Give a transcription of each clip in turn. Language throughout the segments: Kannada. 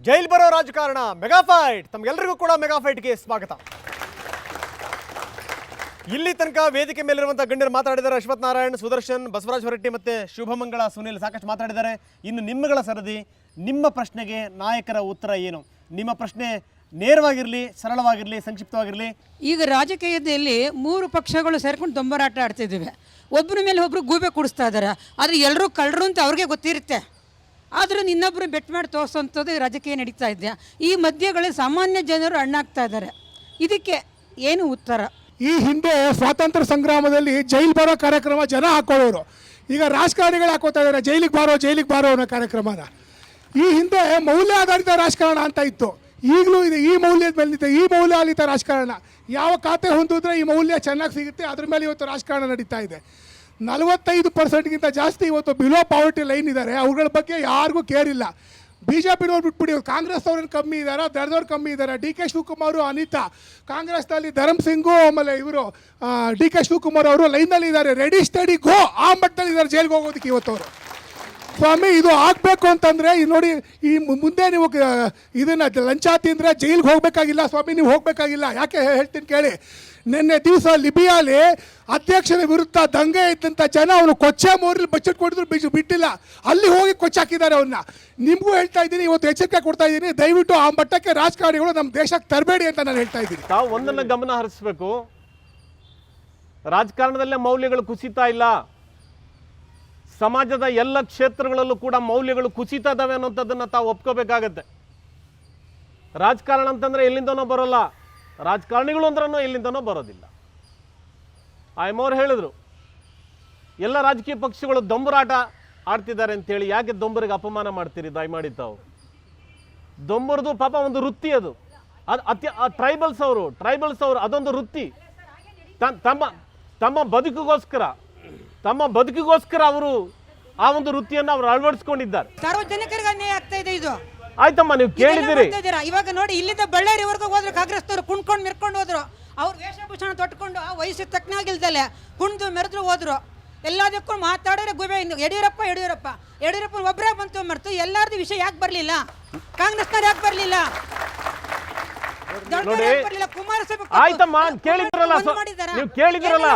ಜೈಲ್ ಬರೋ ರಾಜಕಾರಣ ಮೆಗಾ ಫೈಟ್. ತಮಗೆಲ್ಲರಿಗೂ ಕೂಡ ಮೆಗಾ ಫೈಟ್ಗೆ ಸ್ವಾಗತ. ಇಲ್ಲಿ ತನಕ ವೇದಿಕೆ ಮೇಲಿರುವಂತಹ ಗಣ್ಯರು ಮಾತಾಡಿದ್ದಾರೆ. ಅಶ್ವಥ್ ನಾರಾಯಣ್, ಸುದರ್ಶನ್, ಬಸವರಾಜ್ ಹೊರಟ್ಟಿ ಮತ್ತೆ ಶುಭಮಂಗಳ ಸುನಿಲ್ ಸಾಕಷ್ಟು ಮಾತಾಡಿದ್ದಾರೆ. ಇನ್ನು ನಿಮ್ಮಗಳ ಸರದಿ. ನಿಮ್ಮ ಪ್ರಶ್ನೆಗೆ ನಾಯಕರ ಉತ್ತರ ಏನು? ನಿಮ್ಮ ಪ್ರಶ್ನೆ ನೇರವಾಗಿರಲಿ, ಸರಳವಾಗಿರಲಿ, ಸಂಕ್ಷಿಪ್ತವಾಗಿರಲಿ. ಈಗ ರಾಜಕೀಯದಲ್ಲಿ ಮೂರು ಪಕ್ಷಗಳು ಸೇರ್ಕೊಂಡು ದೊಂಬರಾಟ ಆಡ್ತಿದ್ದೀವಿ. ಒಬ್ಬರ ಮೇಲೆ ಒಬ್ಬರು ಗೂಬೆ ಕೂಡಿಸ್ತಾ ಇದ್ದಾರೆ. ಆದರೆ ಎಲ್ಲರೂ ಕಳ್ಳರು ಅಂತ ಅವ್ರಿಗೆ ಗೊತ್ತಿರುತ್ತೆ. ಆದರೂ ಇನ್ನೊಬ್ಬರು ಬೆಟ್ ಮಾಡಿ ತೋರಿಸೋಂಥದ್ದು ರಾಜಕೀಯ ನಡೀತಾ ಇದೆ. ಈ ಮಧ್ಯಗಳಲ್ಲಿ ಸಾಮಾನ್ಯ ಜನರು ಅಣ್ಣಾಗ್ತಾ ಇದ್ದಾರೆ. ಇದಕ್ಕೆ ಏನು ಉತ್ತರ? ಈ ಹಿಂದೆ ಸ್ವಾತಂತ್ರ್ಯ ಸಂಗ್ರಾಮದಲ್ಲಿ ಜೈಲ್ ಬರೋ ಕಾರ್ಯಕ್ರಮ ಜನ ಹಾಕೊಳ್ಳೋರು. ಈಗ ರಾಜಕಾರಣಿಗಳು ಹಾಕೋತಾ ಇದ್ದಾರೆ ಜೈಲಿಗೆ ಬಾರೋ ಅನ್ನೋ ಕಾರ್ಯಕ್ರಮನ. ಈ ಹಿಂದೆ ಮೌಲ್ಯ ಆಧಾರಿತ ರಾಜಕಾರಣ ಅಂತ ಇತ್ತು. ಈಗಲೂ ಇದೆ. ಈ ಮೌಲ್ಯದ ಮೇಲೆ ಈ ಮೌಲ್ಯ ಆಧಾರಿತ ರಾಜಕಾರಣ. ಯಾವ ಖಾತೆ ಹೊಂದಿದ್ರೆ ಈ ಮೌಲ್ಯ ಚೆನ್ನಾಗಿ ಸಿಗುತ್ತೆ, ಅದ್ರ ಮೇಲೆ ಇವತ್ತು ರಾಜಕಾರಣ ನಡೀತಾ ಇದೆ. 45% ಜಾಸ್ತಿ ಇವತ್ತು ಬಿಲೋ ಪಾವರ್ಟಿ ಲೈನ್ ಇದ್ದಾರೆ. ಅವುಗಳ ಬಗ್ಗೆ ಯಾರಿಗೂ ಕೇರ್ ಇಲ್ಲ. BJP-ನವ್ರು ಬಿಟ್ಬಿಡಿ, ಕಾಂಗ್ರೆಸ್ ಅವ್ರನ್ನ ಕಮ್ಮಿ ಇದ್ದಾರೆ, ದರ್ದವ್ರು ಕಮ್ಮಿ ಇದ್ದಾರೆ. DK ಶಿವಕುಮಾರ್, ಅನಿತಾ, ಕಾಂಗ್ರೆಸ್ನಲ್ಲಿ ಧರಮ್ ಸಿಂಗು, ಆಮೇಲೆ ಇವರು DK ಶಿವಕುಮಾರ್ ಅವರು ಲೈನಲ್ಲಿ ಇದ್ದಾರೆ. ರೆಡಿ ಸ್ಟಡಿ ಗೋ ಆ ಮಟ್ಟದಲ್ಲಿ ಇದ್ದಾರೆ ಜೈಲಿಗೆ ಹೋಗೋದಕ್ಕೆ ಇವತ್ತು ಅವರು. ಸ್ವಾಮಿ, ಇದು ಆಗಬೇಕು ಅಂತಂದರೆ ನೋಡಿ, ಈ ಮುಂದೆ ನೀವು ಇದನ್ನು ಲಂಚ ತಿಂದರೆ ಜೈಲಿಗೆ ಹೋಗಬೇಕಾಗಿಲ್ಲ ಸ್ವಾಮಿ, ನೀವು ಹೋಗಬೇಕಾಗಿಲ್ಲ. ಯಾಕೆ ಹೇಳ್ತೀನಿ ಕೇಳಿ. ನಿನ್ನೆ ದಿವಸ ಲಿಬಿಯಾಲಿ ಅಧ್ಯಕ್ಷರ ವಿರುದ್ಧ ದಂಗೆ ಇದ್ದಂಥ ಜನ ಅವನು ಕೊಚ್ಚೆ ಮೋರಲ್ಲಿ ಬಚ್ಚಟ್ ಕೊಟ್ಟಿದ್ರು ಬಿಟ್ಟಿಲ್ಲ. ಅಲ್ಲಿ ಹೋಗಿ ಕೊಚ್ಚಾಕಿದ್ದಾರೆ ಅವನ್ನ. ನಿಮಗೂ ಹೇಳ್ತಾ ಇದ್ದೀನಿ, ಇವತ್ತು ಎಚ್ಚರಿಕೆ ಕೊಡ್ತಾ ಇದ್ದೀನಿ, ದಯವಿಟ್ಟು ಆ ಮಟ್ಟಕ್ಕೆ ರಾಜಕಾರಣಿಗಳು ನಮ್ಮ ದೇಶಕ್ಕೆ ತರಬೇಡಿ ಅಂತ ನಾನು ಹೇಳ್ತಾ ಇದ್ದೀನಿ. ತಾವು ಒಂದನ್ನು ಗಮನ ಹರಿಸಬೇಕು, ರಾಜಕಾರಣದಲ್ಲೇ ಮೌಲ್ಯಗಳು ಕುಸಿತಾ ಇಲ್ಲ. ಸಮಾಜದ ಎಲ್ಲ ಕ್ಷೇತ್ರಗಳಲ್ಲೂ ಕೂಡ ಮೌಲ್ಯಗಳು ಕುಸಿತಾ ಇದ್ದಾವೆ ಅನ್ನೋಂಥದ್ದನ್ನು ತಾವು ಒಪ್ಕೋಬೇಕಾಗತ್ತೆ. ರಾಜಕಾರಣ ಅಂತಂದ್ರೆ ಎಲ್ಲಿಂದನೋ ಬರೋಲ್ಲ, ರಾಜಕಾರಣಿಗಳು ಅಂದ್ರೂ ಎಲ್ಲಿಂದನೋ ಬರೋದಿಲ್ಲ. ಆಯ್ಮೋರು ಹೇಳಿದ್ರು, ಎಲ್ಲ ರಾಜಕೀಯ ಪಕ್ಷಗಳು ದೊಂಬರಾಟ ಆಡ್ತಿದ್ದಾರೆ ಅಂತೇಳಿ. ಯಾಕೆ ದೊಂಬರಿಗೆ ಅಪಮಾನ ಮಾಡ್ತೀರಿ? ದಯಮಾಡಿ ತಾವು. ದೊಂಬರದು ಪಾಪ ಒಂದು ವೃತ್ತಿ, ಅದು ಟ್ರೈಬಲ್ಸ್ ಅವರು ಅದೊಂದು ವೃತ್ತಿ. ತಮ್ಮ ಬದುಕಿಗೋಸ್ಕರ ಅವರು ಆ ಒಂದು ವೃತ್ತಿಯನ್ನು ಅವರು ಅಳವಡಿಸ್ಕೊಂಡಿದ್ದಾರೆ. ಸಾರ್ವಜನಿಕರಿಗೆ ಅನ್ಯಾಯ ಆಗ್ತಾ ಇದೆ ಇದು. ಆಯ್ತಮ್ಮ, ನೀವು ಕೇಳಿದಿರಿ. ಇವಾಗ ನೋಡಿ, ಇಲ್ಲಿಂದ ಬಳ್ಳಾರಿವರೆಗೂ ಹೋದ್ರು ಕಾಂಗ್ರೆಸ್ನವರು ಕುಣ್ಕೊಂಡು ಮೆರ್ಕೊಂಡು ಹೋದ್ರು. ಅವ್ರು ವೇಷಭೂಷಣ ತೊಟ್ಕೊಂಡು ಆ ವಯಸ್ಸು ತಕ್ಕನಾಗಿಲ್ದಲೆ ಕುಣ್ದು ಮೆರೆದ್ರು ಹೋದ್ರು. ಎಲ್ಲದಕ್ಕೂ ಮಾತಾಡಿದ್ರೆ ಗುಬೆ. ಯಡಿಯೂರಪ್ಪ ಒಬ್ಬರೇ ಬಂತು ಮರ್ತು ಎಲ್ಲಾರ್ದು ವಿಷಯ ಯಾಕೆ ಬರಲಿಲ್ಲ? ಕಾಂಗ್ರೆಸ್ನವ್ರು ಯಾಕೆ ಬರಲಿಲ್ಲ? ಆಯ್ತಮ್ಮ, ಕೇಳಿದ್ರಲ್ಲ, ನೀವು ಕೇಳಿದ್ರಲ್ಲ,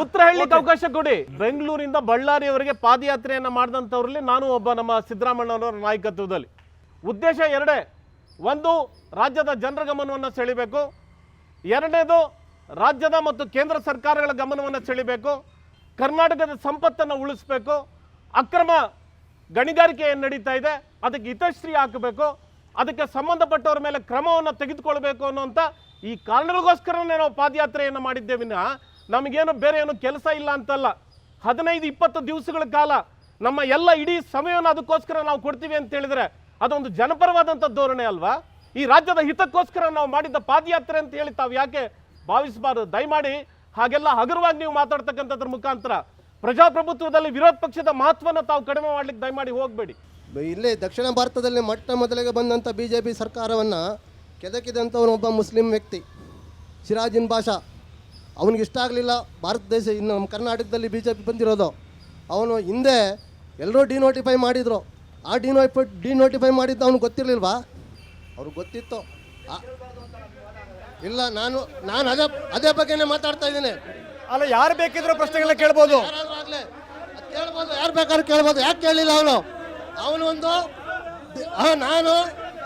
ಉತ್ತರ ಹೇಳಲಿಕ್ಕೆ ಅವಕಾಶ ಕೊಡಿ. ಬೆಂಗಳೂರಿಂದ ಬಳ್ಳಾರಿಯವರೆಗೆ ಪಾದಯಾತ್ರೆಯನ್ನ ಮಾಡಿದಂಥವ್ರಲ್ಲಿ ನಾನು ಒಬ್ಬ. ನಮ್ಮ ಸಿದ್ದರಾಮಯ್ಯನವರ ನಾಯಕತ್ವದಲ್ಲಿ ಉದ್ದೇಶ ಎರಡೇ. ಒಂದು, ರಾಜ್ಯದ ಜನರ ಗಮನವನ್ನು ಸೆಳಿಬೇಕು. ಎರಡನೇದು, ರಾಜ್ಯದ ಮತ್ತು ಕೇಂದ್ರ ಸರ್ಕಾರಗಳ ಗಮನವನ್ನು ಸೆಳಿಬೇಕು. ಕರ್ನಾಟಕದ ಸಂಪತ್ತನ್ನು ಉಳಿಸಬೇಕು. ಅಕ್ರಮ ಗಣಿಗಾರಿಕೆ ಏನು ನಡೀತಾ ಇದೆ ಅದಕ್ಕೆ ಹಿತಶ್ರೀ ಹಾಕಬೇಕು. ಅದಕ್ಕೆ ಸಂಬಂಧಪಟ್ಟವ್ರ ಮೇಲೆ ಕ್ರಮವನ್ನು ತೆಗೆದುಕೊಳ್ಬೇಕು ಅನ್ನೋಂಥ ಈ ಕಾರಣಗಳಿಗೋಸ್ಕರನೇ ನಾವು ಪಾದಯಾತ್ರೆಯನ್ನು ಮಾಡಿದ್ದೇವೆ. ನಮಗೇನು ಬೇರೆ ಏನು ಕೆಲಸ ಇಲ್ಲ ಅಂತಲ್ಲ. 15-20 ದಿವಸಗಳ ಕಾಲ ನಮ್ಮ ಎಲ್ಲ ಇಡೀ ಸಮಯವನ್ನು ಅದಕ್ಕೋಸ್ಕರ ನಾವು ಕೊಡ್ತೀವಿ ಅಂತ ಹೇಳಿದ್ರೆ ಅದೊಂದು ಜನಪರವಾದಂಥ ಧೋರಣೆ ಅಲ್ವಾ? ಈ ರಾಜ್ಯದ ಹಿತಕ್ಕೋಸ್ಕರ ನಾವು ಮಾಡಿದ್ದ ಪಾದಯಾತ್ರೆ ಅಂತ ಹೇಳಿ ತಾವು ಯಾಕೆ ಭಾವಿಸಬಾರದು? ದಯಮಾಡಿ ಹಾಗೆಲ್ಲ ಹಗುರವಾಗಿ ನೀವು ಮಾತಾಡ್ತಕ್ಕಂಥದ್ರ ಮುಖಾಂತರ ಪ್ರಜಾಪ್ರಭುತ್ವದಲ್ಲಿ ವಿರೋಧ ಪಕ್ಷದ ಮಹತ್ವನ ತಾವು ಕಡಿಮೆ ಮಾಡ್ಲಿಕ್ಕೆ ದಯಮಾಡಿ ಹೋಗಬೇಡಿ. ಇಲ್ಲೇ ದಕ್ಷಿಣ ಭಾರತದಲ್ಲಿ ಮೊದಲಿಗೆ ಬಂದಂಥ BJP ಸರ್ಕಾರವನ್ನು ಕೆದಕಿದಂಥವನು ಒಬ್ಬ ಮುಸ್ಲಿಂ ವ್ಯಕ್ತಿ, ಸಿರಾಜಿನ್ ಬಾಷಾ. ಅವನಿಗೆ ಇಷ್ಟ ಆಗಲಿಲ್ಲ ಭಾರತ ದೇಶ, ಇನ್ನು ನಮ್ಮ ಕರ್ನಾಟಕದಲ್ಲಿ BJP ಬಂದಿರೋದು. ಅವನು ಹಿಂದೆ ಎಲ್ಲರೂ ಡಿನೋಟಿಫೈ ಮಾಡಿದರು. ಆ ಡಿನೋಟಿಫೈ ಮಾಡಿದ್ದು ಅವನು ಗೊತ್ತಿರಲಿಲ್ವಾ? ಅವ್ರಿಗೆ ಗೊತ್ತಿತ್ತು. ಇಲ್ಲ, ನಾನು ಅದೇ ಬಗ್ಗೆನೇ ಮಾತಾಡ್ತಾ ಇದ್ದೀನಿ. ಅಲ್ಲ, ಯಾರು ಬೇಕಿದ್ರು ಪ್ರಶ್ನೆಗಳನ್ನ ಕೇಳ್ಬೋದು, ಯಾರು ಬೇಕಾದ್ರೂ ಕೇಳ್ಬೋದು. ಯಾಕೆ ಕೇಳಲಿಲ್ಲ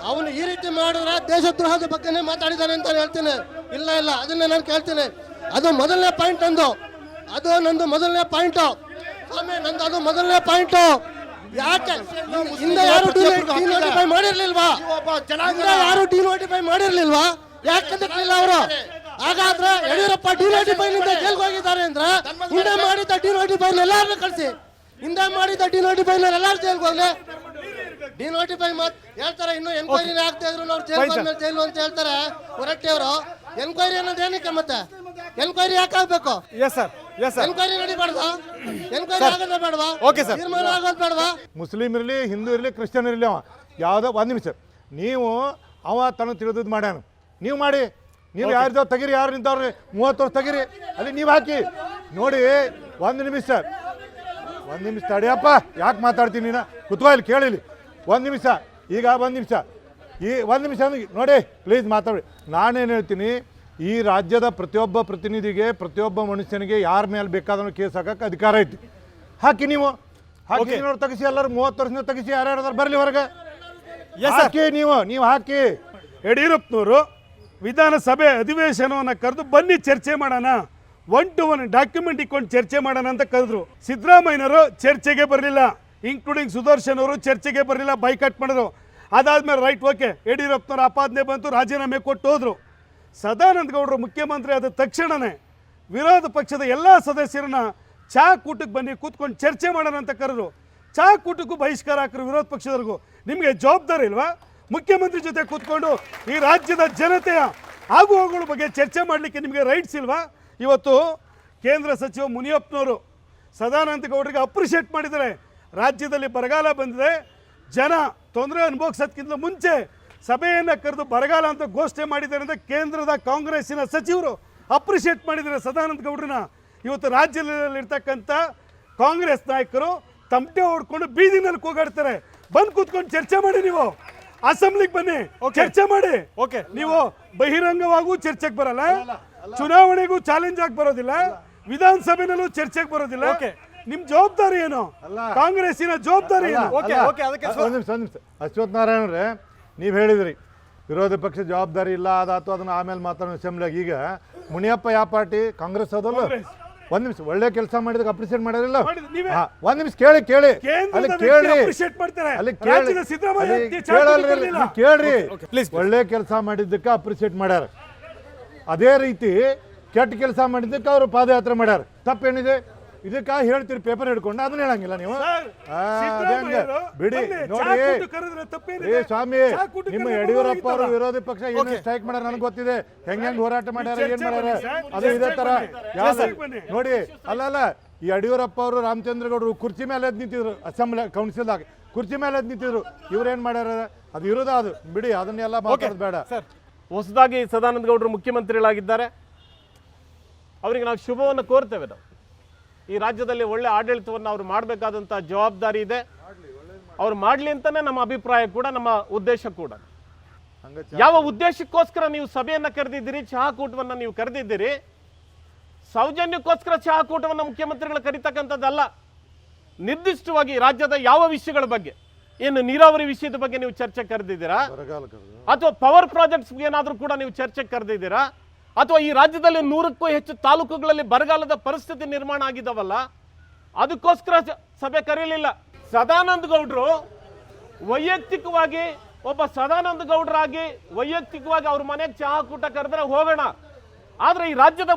ಅವನು ಈ ರೀತಿ ಮಾಡಿದ್ರೆ ದೇಶದ್ರೋಹದ ಬಗ್ಗೆನೇ ಮಾತಾಡಿದ್ದಾನೆ ಅಂತ ಹೇಳ್ತೀನಿ. ಇಲ್ಲ, ಅದನ್ನೇ ನಾನು ಕೇಳ್ತೀನಿ. ಅದು ಮೊದಲನೇ ಪಾಯಿಂಟ್ ನಂದು ಸ್ವಾಮಿ, ಅದು ಮೊದಲನೇ ಪಾಯಿಂಟು. ಯಾಕೆ ಹಿಂದೆ ಯಾರು ಡಿನೋಟಿಫೈ ಮಾಡಿರ್ಲಿಲ್ವಾ? ಯಾಕೆ ಕದಕ್ಲಿಲ್ಲ ಅವರು? ಹಾಗಾದ್ರೆ ಯಡಿಯೂರಪ್ಪ ಡಿನೋಟಿಫೈನಿಂದ ಜೈಲ್ಗೆ ಹೋಗಿದ್ದಾರೆ ಅಂದ್ರೆ ಹಿಂದೆ ಮಾಡಿದ್ದ ಡಿನೋಟಿಫೈನ್ ಎಲ್ಲಾರನ್ನೂ ಕಳಿಸಿ. ಹಿಂದೆ ಮಾಡಿದ್ದ ಡಿನೋಟಿಫೈನ್ ಎಲ್ಲಾರು ಜೈಲ್ಗೆ ಹೋಗ್ಲಿ. ಡಿನೋಟಿಫೈ ಹೇಳ್ತಾರೆ, ಇನ್ನು ಎನ್ಕ್ವೈರಿ ಆಗ್ತಾ ಇದ್ರು ನಾವು ಜೈಲು ಅಂತ ಹೇಳ್ತಾರೆ ಹೊರಟ್ಟಿ ಅವರು. ಎನ್ಕ್ವೈರಿ ಅನ್ನೋದು ಏನಕ್ಕೆ? ಮತ್ತೆ ಎನ್ಕ್ವೈರಿ ಯಾಕೆ ಆಗ್ಬೇಕು? ಎನ್ಕ್ವೈರಿ ನಡಿಬಾರ್ದು? ಎನ್ಕ್ವೈರಿ ಆಗೋದೇ ಬೇಡವಾ? ತೀರ್ಮಾನ ಆಗೋದು ಬೇಡವಾ? ಮುಸ್ಲಿಂ ಇರಲಿ, ಹಿಂದೂ ಇರಲಿ, ಕ್ರಿಶ್ಚಿಯನ್ ಇರಲಿ, ಅವ ಯಾವುದೋ ಒಂದು ನಿಮಿಷ ನೀವು ಅವ ತನಗೆ ತಿಳಿದದ್ದು ಮಾಡ್ಯಾನ. ನೀವು ಮಾಡಿ, ನೀವು ಯಾರ್ದೋ ತೆಗಿರಿ, ಯಾರು ನಿಂತವ್ರಿ 30 ವರ್ಷ ತೆಗಿರಿ, ಅಲ್ಲಿ ನೀವು ಹಾಕಿ ನೋಡಿ. ಒಂದು ನಿಮಿಷ ತಡಿಯಪ್ಪ, ಯಾಕೆ ಮಾತಾಡ್ತೀನಿ ನೀನು? ಕುತ್ಕೋ, ಇಲ್ಲಿ ಕೇಳಿಲಿ. ಒಂದು ನಿಮಿಷ. ಈಗ ಒಂದು ನಿಮಿಷ ನೋಡಿ ಪ್ಲೀಸ್ ಮಾತಾಡಿ. ನಾನೇನು ಹೇಳ್ತೀನಿ, ಈ ರಾಜ್ಯದ ಪ್ರತಿಯೊಬ್ಬ ಪ್ರತಿನಿಧಿಗೆ, ಪ್ರತಿಯೊಬ್ಬ ಮನುಷ್ಯನಿಗೆ ಯಾರ ಮೇಲೆ ಬೇಕಾದ್ರೂ ಕೇಸ್ ಹಾಕಕ್ಕೆ ಅಧಿಕಾರ ಐತಿ. ಹಾಕಿ ನೀವು ಹಾಕಿ ನೋಡಿ, ತೆಗಿಸಿ ಎಲ್ಲರೂ 30 ವರ್ಷದಿಂದ ತೆಗಿಸಿ, ಯಾರ್ಯಾರು ಬರಲಿ ಹೊರಗೆ ಹಾಕಿ, ನೀವು ಹಾಕಿ. ಯಡಿಯೂರಪ್ಪನವರು ವಿಧಾನಸಭೆ ಅಧಿವೇಶನವನ್ನು ಕರೆದು ಬನ್ನಿ ಚರ್ಚೆ ಮಾಡೋಣ, 1 to 1 ಡಾಕ್ಯುಮೆಂಟ್ ಇಟ್ಕೊಂಡು ಚರ್ಚೆ ಮಾಡೋಣ ಅಂತ ಕರೆದ್ರು. ಸಿದ್ದರಾಮಯ್ಯನವರು ಚರ್ಚೆಗೆ ಬರಲಿಲ್ಲ, ಇನ್ಕ್ಲೂಡಿಂಗ್ ಸುದರ್ಶನ್ ಅವರು ಚರ್ಚೆಗೆ ಬರಲಿಲ್ಲ, ಬೈಕಟ್ ಮಾಡಿದ್ರು. ಅದಾದ್ಮೇಲೆ ರೈಟ್ ಓಕೆ, ಯಡಿಯೂರಪ್ಪನವ್ರ ಆಪಾದನೆ ಬಂತು, ರಾಜೀನಾಮೆ ಕೊಟ್ಟು ಹೋದ್ರು. ಸದಾನಂದ ಗೌಡರು ಮುಖ್ಯಮಂತ್ರಿ ಆದ ತಕ್ಷಣವೇ ವಿರೋಧ ಪಕ್ಷದ ಎಲ್ಲ ಸದಸ್ಯರನ್ನ ಚಹಾ ಕೂಟಕ್ಕೆ ಬನ್ನಿ ಕೂತ್ಕೊಂಡು ಚರ್ಚೆ ಮಾಡೋಣ ಅಂತ ಕರೆದ್ರು. ಚಹಾ ಕೂಟಕ್ಕೂ ಬಹಿಷ್ಕಾರ ಹಾಕರು ವಿರೋಧ ಪಕ್ಷದವ್ರಿಗೂ. ನಿಮಗೆ ಜವಾಬ್ದಾರಿ ಇಲ್ವಾ? ಮುಖ್ಯಮಂತ್ರಿ ಜೊತೆ ಕೂತ್ಕೊಂಡು ಈ ರಾಜ್ಯದ ಜನತೆಯ ಆಗು ಹೋಗುಗಳ ಬಗ್ಗೆ ಚರ್ಚೆ ಮಾಡಲಿಕ್ಕೆ ನಿಮಗೆ ರೈಟ್ಸ್ ಇಲ್ವಾ? ಇವತ್ತು ಕೇಂದ್ರ ಸಚಿವ ಮುನಿಯಪ್ಪನವರು ಸದಾನಂದ ಗೌಡರಿಗೆ ಅಪ್ರಿಷಿಯೇಟ್ ಮಾಡಿದ್ದಾರೆ. ರಾಜ್ಯದಲ್ಲಿ ಬರಗಾಲ ಬಂದಿದೆ, ಜನ ತೊಂದರೆ ಅನುಭವಿಸೋದಕ್ಕಿಂತ ಮುಂಚೆ ಸಭೆಯನ್ನು ಕರೆದು ಬರಗಾಲ ಅಂತ ಘೋಷಣೆ ಮಾಡಿದ್ದಾರೆ ಅಂತ ಕೇಂದ್ರದ ಕಾಂಗ್ರೆಸ್ಸಿನ ಸಚಿವರು ಅಪ್ರಿಷಿಯೇಟ್ ಮಾಡಿದ್ದಾರೆ ಸದಾನಂದ ಗೌಡ್ರನ್ನ. ಇವತ್ತು ರಾಜ್ಯದಲ್ಲಿರ್ತಕ್ಕಂಥ ಕಾಂಗ್ರೆಸ್ ನಾಯಕರು ತಮಟೆ ಹೊಡ್ಕೊಂಡು ಬೀದಿನಲ್ಲಿ ಕೂಗಾಡ್ತಾರೆ. ಬಂದು ಕೂತ್ಕೊಂಡು ಚರ್ಚೆ ಮಾಡಿ, ನೀವು ಅಸೆಂಬ್ಲಿಗೆ ಬನ್ನಿ, ಚರ್ಚೆ ಮಾಡಿ. ನೀವು ಬಹಿರಂಗವಾಗೂ ಚರ್ಚೆಗೆ ಬರಲ್ಲ, ಚುನಾವಣೆಗೂ ಚಾಲೆಂಜ್ ಆಗಿ ಬರೋದಿಲ್ಲ, ವಿಧಾನಸಭೆನಲ್ಲೂ ಚರ್ಚೆಗೆ ಬರೋದಿಲ್ಲ. ನಿಮ್ ಜವಾಬ್ದಾರಿ ಏನು? ಕಾಂಗ್ರೆಸ್ಸಿನ ಜವಾಬ್ದಾರಿ ಏನು? ಒಂದು ನಿಮಿಷ ಅಶ್ವಥ್ ನಾರಾಯಣರೇ, ನೀವು ಹೇಳಿದ್ರಿ ವಿರೋಧ ಪಕ್ಷ ಜವಾಬ್ದಾರಿ ಇಲ್ಲ, ಅದಾತು ಅದನ್ನ ಆಮೇಲೆ ಮಾತಾಡೋ ಅಸೆಂಬ್ಲಿಯಾಗ. ಈಗ ಮುನಿಯಪ್ಪ ಯಾವ ಪಾರ್ಟಿ? ಕಾಂಗ್ರೆಸ್ ಅದಲ್ಲ. ಒಂದ್ ನಿಮಿಷ, ಒಳ್ಳೆ ಕೆಲಸ ಮಾಡಿದಾಗ ಅಪ್ರಿಷಿಯೇಟ್ ಮಾಡಿರಲಿಲ್ಲ. ಒಂದ್ ನಿಮಿಷ ಕೇಳಿ ಅಲ್ಲಿ ಕೇಳ್ರಿ. ಒಳ್ಳೆ ಕೆಲಸ ಮಾಡಿದ್ದಕ್ಕೆ ಅಪ್ರಿಷಿಯೇಟ್ ಮಾಡ್ಯಾರ. ಅದೇ ರೀತಿ ಕೆಟ್ಟ ಕೆಲಸ ಮಾಡಿದ್ದಕ್ಕೆ ಅವರು ಪಾದಯಾತ್ರೆ ಮಾಡ್ಯಾರ. ತಪ್ಪೇನಿದೆ? ಇದಕ್ಕ ಹೇಳ್ತೀರಿ ಪೇಪರ್ ಹಿಡ್ಕೊಂಡು, ಅದನ್ನ ಹೇಳಂಗಿಲ್ಲ ನೀವು. ಬಿಡಿ ನೋಡಿ ಸ್ವಾಮಿ, ನಿಮ್ಮ ಯಡಿಯೂರಪ್ಪ ಅವರು ವಿರೋಧಿ ಪಕ್ಷ ಏನು ಸ್ಟ್ರೈಕ್ ಮಾಡ್ಯಾರ ನನಗೆ ಗೊತ್ತಿದೆ, ಹೆಂಗ್ ಹೋರಾಟ ಮಾಡ್ಯಾರ, ಏನ್ ಮಾಡ್ಯಾರ, ಅದು ಇದೇ ತರ ನೋಡಿ. ಅಲ್ಲ, ಈ ಯಡಿಯೂರಪ್ಪ ಅವರು ರಾಮಚಂದ್ರ ಗೌಡರು ಕುರ್ಚಿ ಮೇಲೆ ಎದ್ದು ನಿಂತಿದ್ರು, ಅಸೆಂಬ್ಲಿ ಕೌನ್ಸಿಲ್ದಾಗ ಕುರ್ಚಿ ಮೇಲೆ ಎದ್ದು ನಿಂತಿದ್ರು. ಇವ್ರೇನ್ ಮಾಡ್ಯಾರ? ಅದು ಇರೋದ, ಅದು ಬಿಡಿ, ಅದನ್ನೆಲ್ಲ ಮಾತಾಡೋದು ಬೇಡ. ಹೊಸದಾಗಿ ಸದಾನಂದ ಗೌಡರು ಮುಖ್ಯಮಂತ್ರಿಗಳಾಗಿದ್ದಾರೆ, ಅವರಿಗೆ ನಾವು ಶುಭವನ್ನು ಕೋರ್ತೇವೆ. ನಾವು ಈ ರಾಜ್ಯದಲ್ಲಿ ಒಳ್ಳೆ ಆಡಳಿತವನ್ನು ಅವ್ರು ಮಾಡಬೇಕಾದಂಥ ಜವಾಬ್ದಾರಿ ಇದೆ. ಅವ್ರು ಮಾಡಲಿ ಅಂತಾನೆ ನಮ್ಮ ಅಭಿಪ್ರಾಯ ಕೂಡ, ನಮ್ಮ ಉದ್ದೇಶ ಕೂಡ. ಯಾವ ಉದ್ದೇಶಕ್ಕೋಸ್ಕರ ನೀವು ಸಭೆಯನ್ನು ಕರೆದಿದ್ದೀರಿ, ಚಹಾ ಕೂಟವನ್ನು ನೀವು ಕರೆದಿದ್ದೀರಿ, ಸೌಜನ್ಯಕ್ಕೋಸ್ಕರ ಚಹಾ ಕೂಟವನ್ನು ಮುಖ್ಯಮಂತ್ರಿಗಳು ಕರೀತಕ್ಕಂಥದ್ದಲ್ಲ. ನಿರ್ದಿಷ್ಟವಾಗಿ ರಾಜ್ಯದ ಯಾವ ವಿಷಯಗಳ ಬಗ್ಗೆ, ಏನು ನೀರಾವರಿ ವಿಷಯದ ಬಗ್ಗೆ ನೀವು ಚರ್ಚೆ ಕರೆದಿದ್ದೀರಾ, ಅಥವಾ ಪವರ್ ಪ್ರಾಜೆಕ್ಟ್ಸ್ ಏನಾದರೂ ಕೂಡ ನೀವು ಚರ್ಚೆ ಕರೆದಿದ್ದೀರಾ, ಅಥವಾ ಈ ರಾಜ್ಯದಲ್ಲಿ 100ಕ್ಕೂ ಹೆಚ್ಚು ತಾಲೂಕುಗಳಲ್ಲಿ ಬರಗಾಲದ ಪರಿಸ್ಥಿತಿ ನಿರ್ಮಾಣ ಆಗಿದ್ದಾವಲ್ಲ, ಅದಕ್ಕೋಸ್ಕರ ಸಭೆ ಕರೀಲಿಲ್ಲ. ಸದಾನಂದ ಗೌಡರು ವೈಯಕ್ತಿಕವಾಗಿ, ಒಬ್ಬ ಸದಾನಂದ ಗೌಡರಾಗಿ ವೈಯಕ್ತಿಕವಾಗಿ ಅವ್ರ ಮನೆಗೆ ಚಹಾ ಕೂಟ ಕರೆದ್ರೆ ಹೋಗೋಣ. ಆದ್ರೆ ಈ ರಾಜ್ಯದ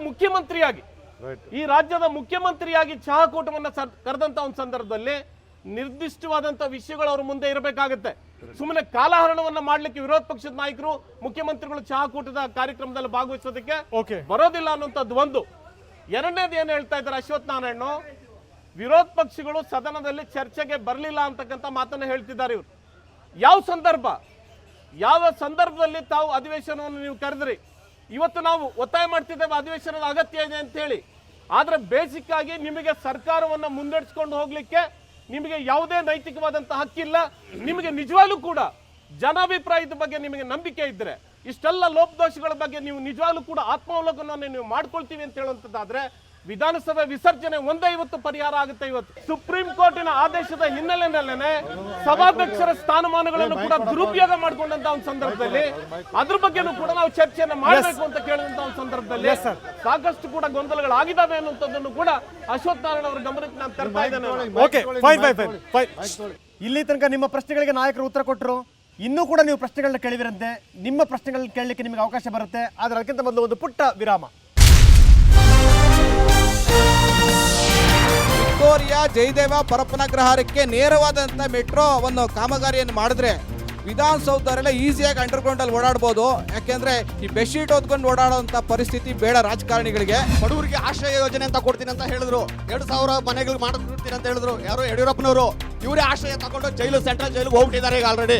ಮುಖ್ಯಮಂತ್ರಿಯಾಗಿ ಚಹಾ ಕೂಟವನ್ನು ಕರೆದಂತ ಒಂದು ಸಂದರ್ಭದಲ್ಲಿ ನಿರ್ದಿಷ್ಟವಾದಂತ ವಿಷಯಗಳು ಅವ್ರ ಮುಂದೆ ಇರಬೇಕಾಗುತ್ತೆ. ಸುಮ್ಮನೆ ಕಾಲಹರಣವನ್ನ ಮಾಡ್ಲಿಕ್ಕೆ ವಿರೋಧ ಪಕ್ಷದ ನಾಯಕರು, ಮುಖ್ಯಮಂತ್ರಿಗಳು ಚಹಾ ಕೂಟದ ಕಾರ್ಯಕ್ರಮದಲ್ಲಿ ಭಾಗವಹಿಸೋದಕ್ಕೆ ಬರೋದಿಲ್ಲ ಅನ್ನುವಂಥದ್ದು ಒಂದು. ಎರಡನೇದು ಏನು ಹೇಳ್ತಾ ಇದ್ದಾರೆ ಅಶ್ವಥ್ ನಾರಾಯಣ, ವಿರೋಧ ಪಕ್ಷಗಳು ಸದನದಲ್ಲಿ ಚರ್ಚೆಗೆ ಬರಲಿಲ್ಲ ಅಂತಕ್ಕಂಥ ಮಾತನ್ನ ಹೇಳ್ತಿದ್ದಾರೆ ಇವರು. ಯಾವ ಸಂದರ್ಭದಲ್ಲಿ ತಾವು ಅಧಿವೇಶನವನ್ನು ನೀವು ಕರೆದ್ರಿ? ಇವತ್ತು ನಾವು ಒತ್ತಾಯ ಮಾಡ್ತಿದ್ದೇವೆ ಅಧಿವೇಶನದ ಅಗತ್ಯ ಇದೆ ಅಂತ ಹೇಳಿ. ಆದ್ರೆ ಬೇಸಿಕ್ ಆಗಿ ನಿಮಗೆ ಸರ್ಕಾರವನ್ನ ಮುನ್ನಡೆಸ್ಕೊಂಡು ಹೋಗ್ಲಿಕ್ಕೆ ನಿಮಗೆ ಯಾವುದೇ ನೈತಿಕವಾದಂತಹ ಹಕ್ಕಿಲ್ಲ. ನಿಮಗೆ ನಿಜವಾಗ್ಲೂ ಕೂಡ ಜನಾಭಿಪ್ರಾಯದ ಬಗ್ಗೆ ನಿಮಗೆ ನಂಬಿಕೆ ಇದ್ರೆ, ಇಷ್ಟೆಲ್ಲ ಲೋಪದೋಷಗಳ ಬಗ್ಗೆ ನೀವು ನಿಜವಾಗ್ಲೂ ಕೂಡ ಆತ್ಮಾವಲೋಕನವನ್ನು ನೀವು ಮಾಡ್ಕೊಳ್ತೀವಿ ಅಂತ ಹೇಳುವಂತದ್ದಾದ್ರೆ, ವಿಧಾನಸಭೆ ವಿಸರ್ಜನೆ ಒಂದೇ ಇವತ್ತು ಪರಿಹಾರ ಆಗುತ್ತೆ. ಇವತ್ತು ಸುಪ್ರೀಂ ಕೋರ್ಟಿನ ಆದೇಶದ ಹಿನ್ನೆಲೆಯಲ್ಲೇನೆ ಸಭಾಧ್ಯಕ್ಷರ ಸ್ಥಾನಮಾನಗಳನ್ನು ಕೂಡ ದುರುಪಯೋಗ ಮಾಡಿಕೊಂಡಂತ ಒಂದು ಸಂದರ್ಭದಲ್ಲಿ ಅದ್ರ ಬಗ್ಗೆನೂ ಕೂಡ ನಾವು ಚರ್ಚೆಯನ್ನು ಮಾಡಬೇಕು ಅಂತ ಕೇಳಿದಂತ ಒಂದು ಸಂದರ್ಭದಲ್ಲಿ ಸಾಕಷ್ಟು ಕೂಡ ಗೊಂದಲಗಳಾಗಿದ್ದಾವೆ ಅನ್ನುವಂಥದ್ದನ್ನು ಕೂಡ ಅಶ್ವಥ್ ನಾರಾಯಣ ಅವರ ಗಮನಕ್ಕೆ ನಾನು ತರ್ತಾ ಇದ್ದೇನೆ. ಇಲ್ಲಿ ತನಕ ನಿಮ್ಮ ಪ್ರಶ್ನೆಗಳಿಗೆ ನಾಯಕರು ಉತ್ತರ ಕೊಟ್ಟರು. ಇನ್ನೂ ಕೂಡ ನೀವು ಪ್ರಶ್ನೆಗಳನ್ನ ಕೇಳಿದಿರಂತೆ. ನಿಮ್ಮ ಪ್ರಶ್ನೆಗಳನ್ನ ಕೇಳಲಿಕ್ಕೆ ನಿಮಗೆ ಅವಕಾಶ ಬರುತ್ತೆ. ಆದರೆ ಅದಕ್ಕಿಂತ ಮೊದಲು ಒಂದು ಪುಟ್ಟ ವಿರಾಮ. ವಿಕ್ಟೋರಿಯಾ ಜಯದೇವ ಪರಪ್ಪನಗ್ರಹಾರಕ್ಕೆ ನೇರವಾದಂಥ ಮೆಟ್ರೋ ಒಂದು ಕಾಮಗಾರಿಯನ್ನು ಮಾಡಿದ್ರೆ ವಿಧಾನಸೌಧರೆಲ್ಲ ಈಸಿಯಾಗಿ ಅಂಡರ್ಗ್ರೌಂಡಲ್ಲಿ ಓಡಾಡ್ಬೋದು. ಯಾಕೆಂದ್ರೆ ಈ ಬೆಡ್ಶೀಟ್ ಹೊತ್ಕೊಂಡು ಓಡಾಡೋಂಥ ಪರಿಸ್ಥಿತಿ ಬೇಡ ರಾಜಕಾರಣಿಗಳಿಗೆ. ಬಡವರಿಗೆ ಆಶ್ರಯ ಯೋಜನೆ ಅಂತ ಕೊಡ್ತೀನಿ ಅಂತ ಹೇಳಿದ್ರು, 2000 ಮನೆಗಳು ಮಾಡ್ಕೊಡ್ತೀನಿ ಅಂತ ಹೇಳಿದ್ರು ಯಾರು ಯಡಿಯೂರಪ್ಪನವರು. ಇವರೇ ಆಶ್ರಯ ತಗೊಂಡು ಸೆಂಟ್ರಲ್ ಜೈಲಿಗೆ ಹೋಗ್ಬಿಟ್ಟಿದ್ದಾರೆ ಈಗ ಆಲ್ರೆಡಿ.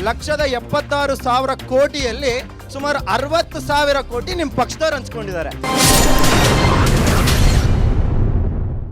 1,76,000 ಕೋಟಿಯಲ್ಲಿ ಸುಮಾರು 60,000 ಕೋಟಿ ನಿಮ್ಮ ಪಕ್ಷದವ್ರು ಹಂಚ್ಕೊಂಡಿದ್ದಾರೆ.